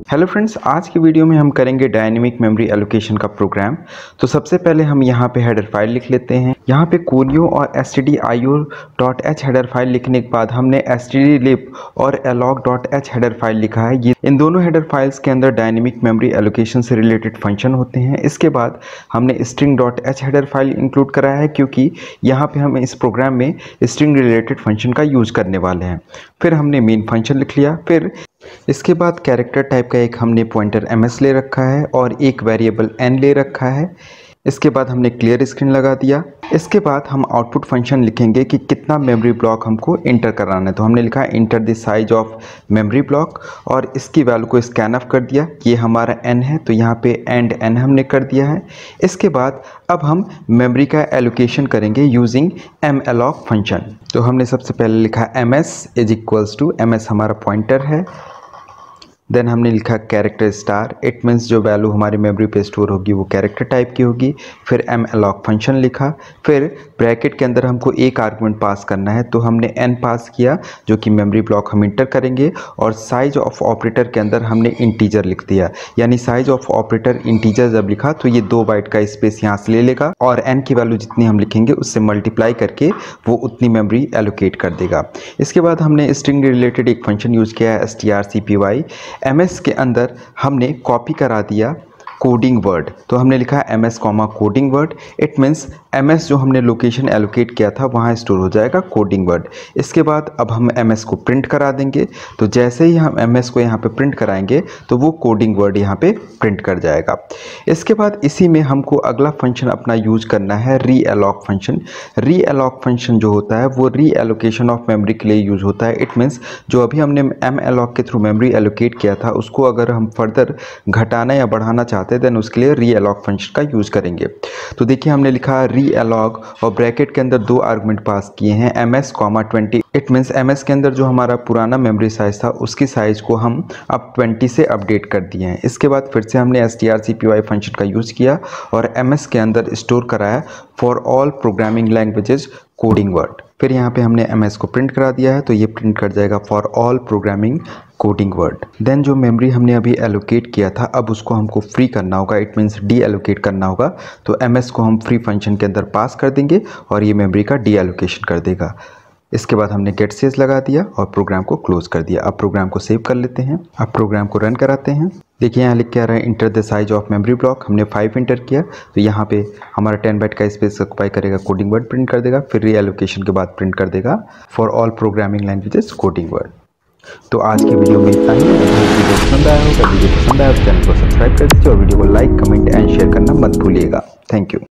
Hello friends, आज की video में हम करेंगे डायनेमिक मेमोरी एलोकेशन का प्रोग्राम। तो सबसे पहले हम यहाँ पे हेडर फाइल लिख लेते हैं। यहाँ पे कोनियो और stdio.h हेडर फाइल लिखने के बाद हमने stdlib और alloc.h हेडर फाइल लिखा है। ये इन दोनों हेडर फाइल्स के अंदर डायनेमिक मेमोरी एलोकेशन से रिलेटेड फंक्शन होते हैं। इसके बाद हमने string.h हेडर फाइल इंक्लूड कराया है, क्योंकि यहाँ पे हम इस प्रोग्राम में स्ट्रिंग रिलेटेड फंक्शन का यूज करने वाले हैं। फिर हमने मेन फंक्शन लिख लिया। फिर इसके बाद कैरेक्टर टाइप का एक हमने पॉइंटर ms ले रखा है और एक वेरिएबल n ले रखा है। इसके बाद हमने क्लियर स्क्रीन लगा दिया। इसके बाद हम आउटपुट फंक्शन लिखेंगे कि कितना मेमोरी ब्लॉक हमको इंटर कराना है। तो हमने लिखा है enter the size of memory block और इसकी वैल्यू को स्कैन ऑफ कर दिया। ये हमारा n है, तो यहाँ पे एंड n हमने कर दिया है। इसके बाद अब हम मेमोरी का एलोकेशन करेंगे यूजिंग malloc फंक्शन। तो हमने सबसे पहले लिखा ms is equals to ms हमारा पॉइंटर है। देन हमने लिखा कैरेक्टर स्टार, इट मीन्स जो वैल्यू हमारी मेमोरी पे स्टोर होगी वो कैरेक्टर टाइप की होगी। फिर malloc फंक्शन लिखा। फिर ब्रैकेट के अंदर हमको एक आर्गुमेंट पास करना है, तो हमने n पास किया जो कि मेमोरी ब्लॉक हम इंटर करेंगे। और साइज ऑफ ऑपरेटर के अंदर हमने इंटीजर लिख दिया, यानी साइज ऑफ ऑपरेटर इंटीजर जब लिखा तो ये 2 बाइट का स्पेस यहाँ से ले लेगा और n की वैल्यू जितनी हम लिखेंगे उससे मल्टीप्लाई करके वो उतनी मेमोरी एलोकेट कर देगा। इसके बाद हमने स्ट्रिंग रिलेटेड एक फंक्शन यूज किया है strcpy। ms के अंदर हमने कॉपी करा दिया कोडिंग वर्ड। तो हमने लिखा है ms coding word, it means ms जो हमने लोकेशन एलोकेट किया था वहाँ स्टोर हो जाएगा कोडिंग वर्ड। इसके बाद अब हम ms को प्रिंट करा देंगे। तो जैसे ही हम ms को यहाँ पे प्रिंट कराएंगे तो वो कोडिंग वर्ड यहाँ पे प्रिंट कर जाएगा। इसके बाद इसी में हमको अगला फंक्शन अपना यूज करना है रीअलॉक फंक्शन। रीअलॉक फंक्शन जो होता है वो री एलोकेशन ऑफ मेमोरी के लिए यूज होता है। इट मीन्स जो अभी हमने malloc के थ्रू मेमोरी एलोकेट किया था उसको अगर हम फर्दर घटाना या बढ़ाना चाहते हैं देन उसके लिए रीअलॉक फंक्शन का यूज करेंगे। तो देखिए हमने लिखा रीअलॉक और ब्रैकेट के अंदर 2 आर्गुमेंट पास किए हैं ms, 20। इट मीन्स ms के अंदर जो हमारा पुराना मेमोरी साइज था उसकी साइज को हम अब 20 से अपडेट कर दिए हैं। इसके बाद फिर से हमने strcpy फंक्शन का यूज किया और ms के अंदर स्टोर कराया for all programming languages coding word. फिर यहाँ पे हमने ms को प्रिंट करा दिया है, तो ये प्रिंट कर जाएगा for all programming coding word. Then जो मेमोरी हमने अभी एलोकेट किया था अब उसको हमको फ्री करना होगा, इट मीन्स डी एलोकेट करना होगा। तो ms को हम फ्री फंक्शन के अंदर पास कर देंगे और ये मेमोरी का डी एलोकेशन कर देगा। इसके बाद हमने गेट सेज लगा दिया और प्रोग्राम को क्लोज कर दिया। अब प्रोग्राम को सेव कर लेते हैं। अब प्रोग्राम को रन कराते हैं। देखिए यहाँ लिख के आ रहा है enter the size of memory block. हमने 5 इंटर किया तो यहाँ पे हमारा 10 बाइट का स्पेस ऑक्युपाई करेगा, कोडिंग वर्ड प्रिंट कर देगा। फिर रीएलोकेशन के बाद प्रिंट कर देगा for all programming languages coding word. तो आज की वीडियो में इतना ही। वीडियो पसंद आया होगा, वीडियो पसंद आया तो चैनल को सब्सक्राइब कर दीजिए और वीडियो को लाइक, कमेंट एंड शेयर करना मत भूलिएगा। Thank you.